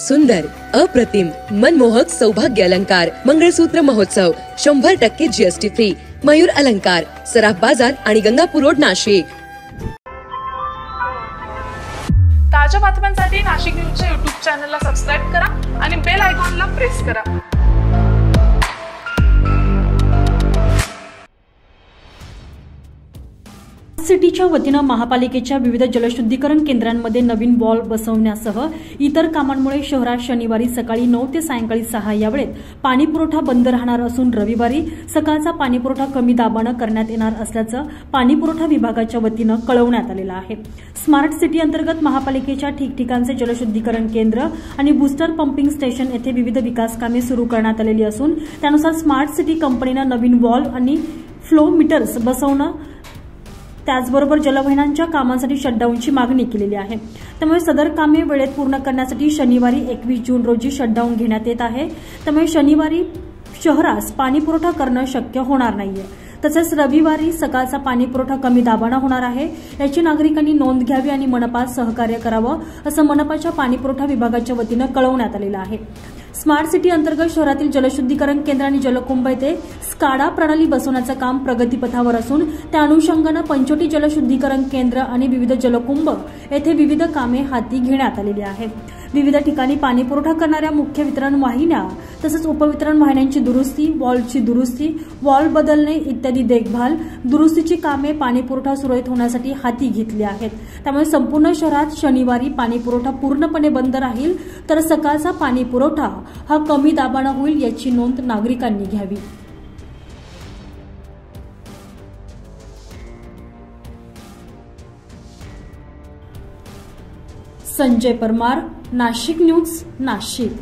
सुंदर, अप्रतिम, मनमोहक सौभाग्य अलंकार मंगळसूत्र महोत्सव 100% जीएसटी फ्री. मयूर अलंकार, सराफ बाजार आणि गंगापूर रोड, नाशिक. ताज्या बातम्यांसाठी नाशिक न्यूजच्या YouTube चॅनलला सबस्क्राइब करा आणि बेल आयकॉनला प्रेस करा. सिटीच्या वतीनं महापालिकेच्या विविध जलशुद्धीकरण केंद्रांमध्ये नवीन वॉल बसवण्यासह इतर कामांमुळे शहरात शनिवारी सकाळी 9 ते सायंकाळी 6 या वेळेत पाणीपुरवठा बंद राहणार असून रविवारी सकाळचा पाणीपुरवठा कमी दाबानं करण्यात येणार असल्याचं पाणीपुरवठा विभागाच्या वतीनं कळवण्यात आलेलं आहे. स्मार्ट सिटी अंतर्गत महापालिकेच्या ठिकठिकाणचे जलशुद्धीकरण केंद्र आणि बूस्टर पंपिंग स्टेशन येथे विविध विकास कामे सुरू करण्यात आलेली असून त्यानुसार स्मार्ट सिटी कंपनीनं नवीन वॉल आणि फ्लो मीटर्स बसवणं त्याचबरोबर जलवाहिन्यांच्या कामांसाठी शटडाऊनची मागणी केलेली आहे. त्यामुळे सदर कामे वेळेत पूर्ण करण्यासाठी शनिवारी 21 जून रोजी शटडाऊन घेण्यात येत आहे. त्यामुळे शनिवारी शहरास पाणीपुरवठा करणं शक्य होणार नाहीये. तसेच रविवारी सकाळचा पाणीपुरवठा कमी दाबानं होणार आहे. याची नागरिकांनी नोंद घ्यावी आणि मनपात सहकार्य करावं असं मनपाच्या पाणीपुरवठा विभागाच्या वतीनं कळवण्यात आलेलं आहे. स्मार्ट सिटी अंतर्गत शहरातील जलशुद्धीकरण केंद्र आणि जलकुंभ येथे स्काडा प्रणाली बसवण्याचं काम प्रगतीपथावर असून त्या अनुषंगानं पंचोटी जलशुद्धीकरण केंद्र आणि विविध जलकुंभ येथे विविध कामे हाती घेण्यात आलेली आहेत. विविध ठिकाणी पाणीपुरवठा करणाऱ्या मुख्य वितरण वाहिन्या तसंच उपवितरण वाहिन्यांची दुरुस्ती, वॉलची दुरुस्ती, वॉल बदलणे इत्यादी देखभाल दुरुस्तीची कामे पाणीपुरवठा सुरळीत होण्यासाठी हाती घेतली आहेत. त्यामुळे संपूर्ण शहरात शनिवारी पाणीपुरवठा पूर्णपणे बंद राहील तर सकाळचा पाणीपुरवठा हा कमी दाबानं होईल याची नोंद नागरिकांनी घ्यावी. संजय परमार, नाशिक न्यूज, नाशिक.